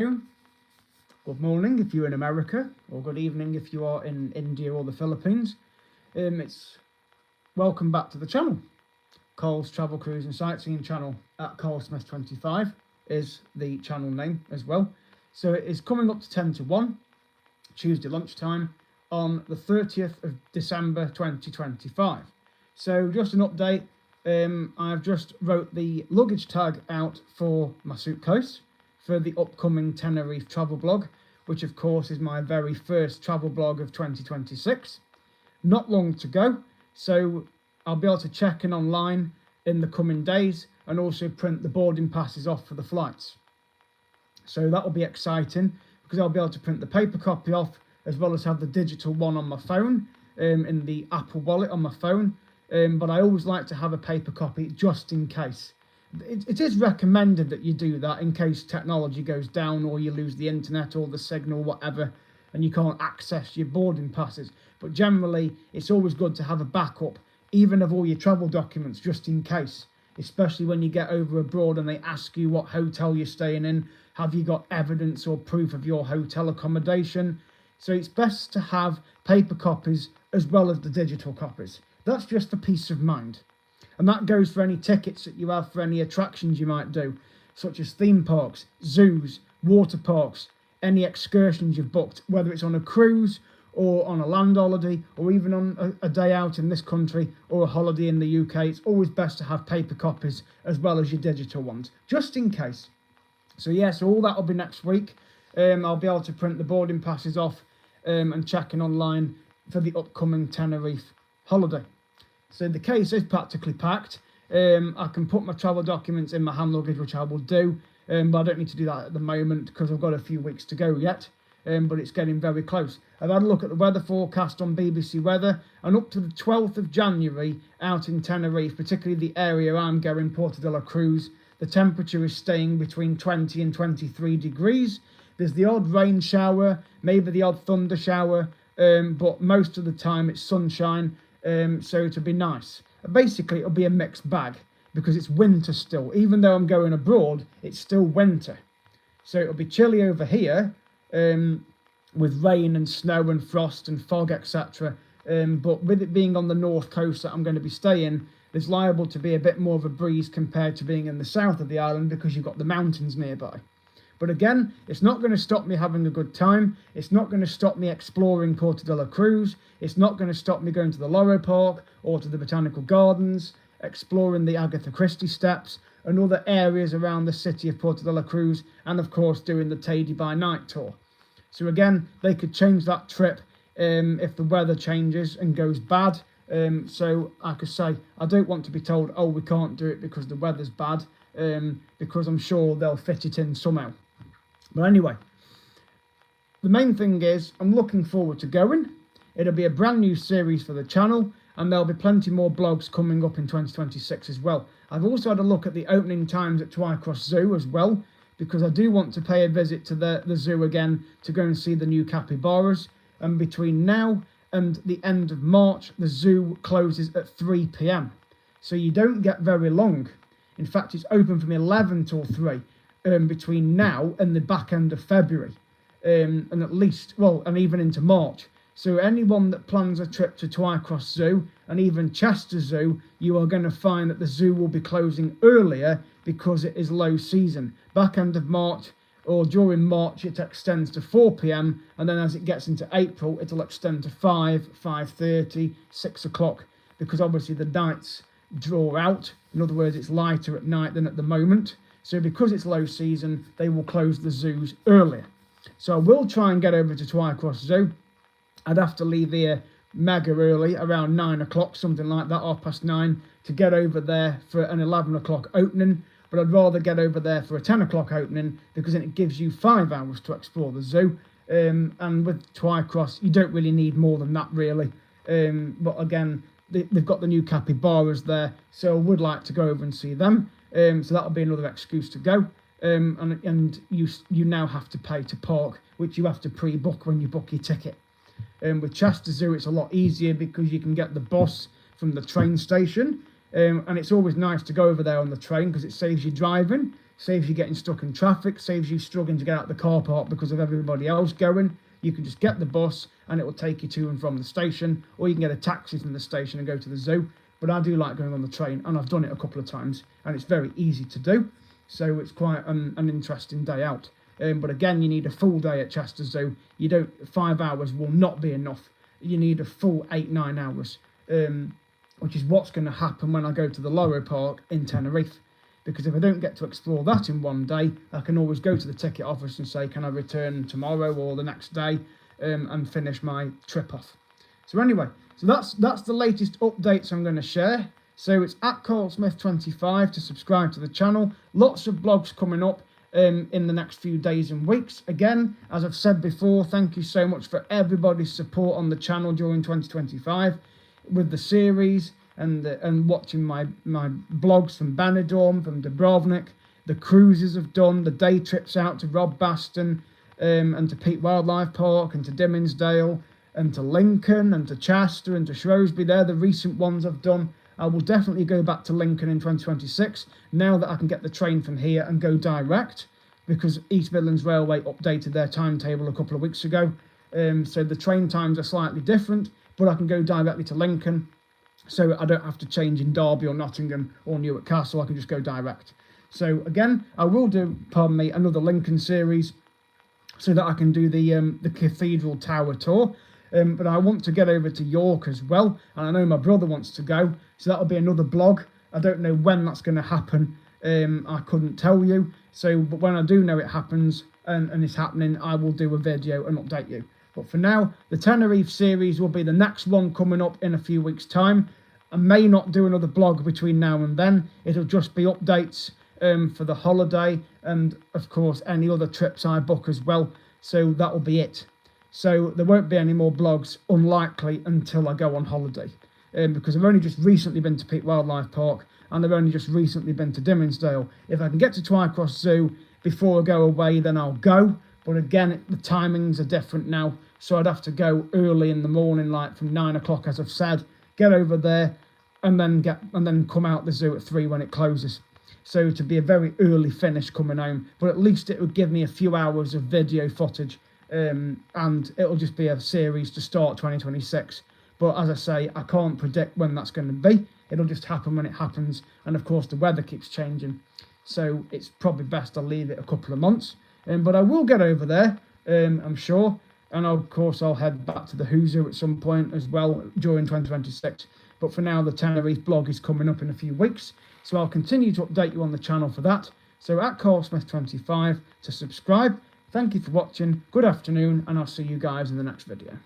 Good morning if you're in America, or good evening if you are in India or the Philippines. It's welcome back to the channel. Cole's Travel Cruise and Sightseeing channel at ColeSmith25 is the channel name as well. So it is coming up to 10 to 1, Tuesday lunchtime, on the 30th of December 2025. So just an update, I've just wrote the luggage tag out for my suitcase for the upcoming Tenerife travel blog, which of course is my very first travel blog of 2026. Not long to go, so I'll be able to check in online in the coming days and also print the boarding passes off for the flights. So that will be exciting because I'll be able to print the paper copy off as well as have the digital one on my phone, in the Apple Wallet on my phone. But I always like to have a paper copy just in case. It is recommended that you do that in case technology goes down or you lose the internet or the signal, whatever, and you can't access your boarding passes. But generally, it's always good to have a backup, even of all your travel documents, just in case, especially when you get over abroad and they ask you what hotel you're staying in. Have you got evidence or proof of your hotel accommodation? So it's best to have paper copies as well as the digital copies. That's just for peace of mind. And that goes for any tickets that you have for any attractions you might do, such as theme parks, zoos, water parks, any excursions you've booked, whether it's on a cruise or on a land holiday or even on a day out in this country or a holiday in the UK. It's always best to have paper copies as well as your digital ones, just in case. So yeah, so all that will be next week. I'll be able to print the boarding passes off and check in online for the upcoming Tenerife holiday. So the case is practically packed. I can put my travel documents in my hand luggage, which I will do, but I don't need to do that at the moment because I've got a few weeks to go yet, but it's getting very close. I've had a look at the weather forecast on BBC Weather, and up to the 12th of January out in Tenerife, particularly the area I'm going, Porto de la Cruz, the temperature is staying between 20 and 23 degrees. There's the odd rain shower, maybe the odd thunder shower, but most of the time it's sunshine. So it'll be nice. Basically, it'll be a mixed bag because it's winter still. Even though I'm going abroad, it's still winter. So it'll be chilly over here with rain and snow and frost and fog, etc. But with it being on the north coast that I'm going to be staying, there's liable to be a bit more of a breeze compared to being in the south of the island because you've got the mountains nearby. But again, it's not going to stop me having a good time. It's not going to stop me exploring Porto de la Cruz. It's not going to stop me going to the Loro Park or to the Botanical Gardens, exploring the Agatha Christie Steps and other areas around the city of Porto de la Cruz, and of course doing the Teide by night tour. So again, they could change that trip if the weather changes and goes bad. So like I say, I don't want to be told, oh, we can't do it because the weather's bad, because I'm sure they'll fit it in somehow. But anyway, the main thing is I'm looking forward to going. It'll be a brand new series for the channel, and there'll be plenty more blogs coming up in 2026 as well. I've also had a look at the opening times at Twycross Zoo as well, because I do want to pay a visit to the zoo again to go and see the new capybaras. And between now and the end of March, the zoo closes at 3 p.m. So you don't get very long. In fact, it's open from 11 till 3. Between now and the back end of February, and at least, well, and even into March. So anyone that plans a trip to Twycross Zoo and even Chester Zoo, you are going to find that the zoo will be closing earlier because it is low season. Back end of March or during March, it extends to 4 p.m. and then as it gets into April, it'll extend to 5, 5:30, 6 o'clock, because obviously the nights draw out. In other words, it's lighter at night than at the moment. So because it's low season, they will close the zoos earlier. So I will try and get over to Twycross Zoo. I'd have to leave here mega early, around 9 o'clock, something like that, 9:30, to get over there for an 11 o'clock opening. But I'd rather get over there for a 10 o'clock opening because then it gives you 5 hours to explore the zoo. And with Twycross, you don't really need more than that, really. But again, they've got the new capybaras there, so I would like to go over and see them. So that'll be another excuse to go. And you now have to pay to park, which you have to pre-book when you book your ticket. With Chester Zoo, it's a lot easier because you can get the bus from the train station, and it's always nice to go over there on the train because it saves you driving. saves you getting stuck in traffic, saves you struggling to get out the car park because of everybody else going. You can just get the bus and it will take you to and from the station, or you can get a taxi from the station and go to the zoo. But I do like going on the train, and I've done it a couple of times, and it's very easy to do. So it's quite an interesting day out. But again, you need a full day at Chester Zoo. 5 hours will not be enough. You need a full 8-9 hours, which is what's going to happen when I go to the Loro Park in Tenerife. Because if I don't get to explore that in one day, I can always go to the ticket office and say, can I return tomorrow or the next day, and finish my trip off. So anyway, so that's the latest updates I'm going to share. So it's at CarlSmith25 to subscribe to the channel. Lots of blogs coming up in the next few days and weeks. Again, as I've said before, thank you so much for everybody's support on the channel during 2025 with the series and watching my blogs from Benidorm, from Dubrovnik, the cruises I've done, the day trips out to Rob Baston and to Peak Wildlife Park and to Dimmingsdale and to Lincoln and to Chester and to Shrewsbury. They're the recent ones I've done. I will definitely go back to Lincoln in 2026 now that I can get the train from here and go direct, because East Midlands Railway updated their timetable a couple of weeks ago. So the train times are slightly different, but I can go directly to Lincoln. So I don't have to change in Derby or Nottingham or Newark Castle. I can just go direct. So again, I will do, another Lincoln series so that I can do the Cathedral Tower tour. But I want to get over to York as well, and I know my brother wants to go, so that'll be another blog. I don't know when that's going to happen. I couldn't tell you. But when I do know it happens and it's happening, I will do a video and update you. But for now, the Tenerife series will be the next one coming up in a few weeks' time. I may not do another blog between now and then. It'll just be updates for the holiday and, of course, any other trips I book as well. So that'll be it. So there won't be any more blogs, unlikely, until I go on holiday. Because I've only just recently been to Peak Wildlife Park and I've only just recently been to Dimmingsdale. If I can get to Twycross Zoo before I go away, then I'll go. But again, the timings are different now. So I'd have to go early in the morning, like from 9 o'clock, as I've said, get over there and then come out the zoo at 3 when it closes. So to be a very early finish coming home, but at least it would give me a few hours of video footage. And it'll just be a series to start 2026. But as I say, I can't predict when that's going to be. It'll just happen when it happens. And of course, the weather keeps changing. So it's probably best I leave it a couple of months. But I will get over there, I'm sure. And of course, I'll head back to the Who Zoo at some point as well during 2026. But for now, the Tenerife blog is coming up in a few weeks. So I'll continue to update you on the channel for that. So at CarlSmith25 to subscribe. Thank you for watching, good afternoon, and I'll see you guys in the next video.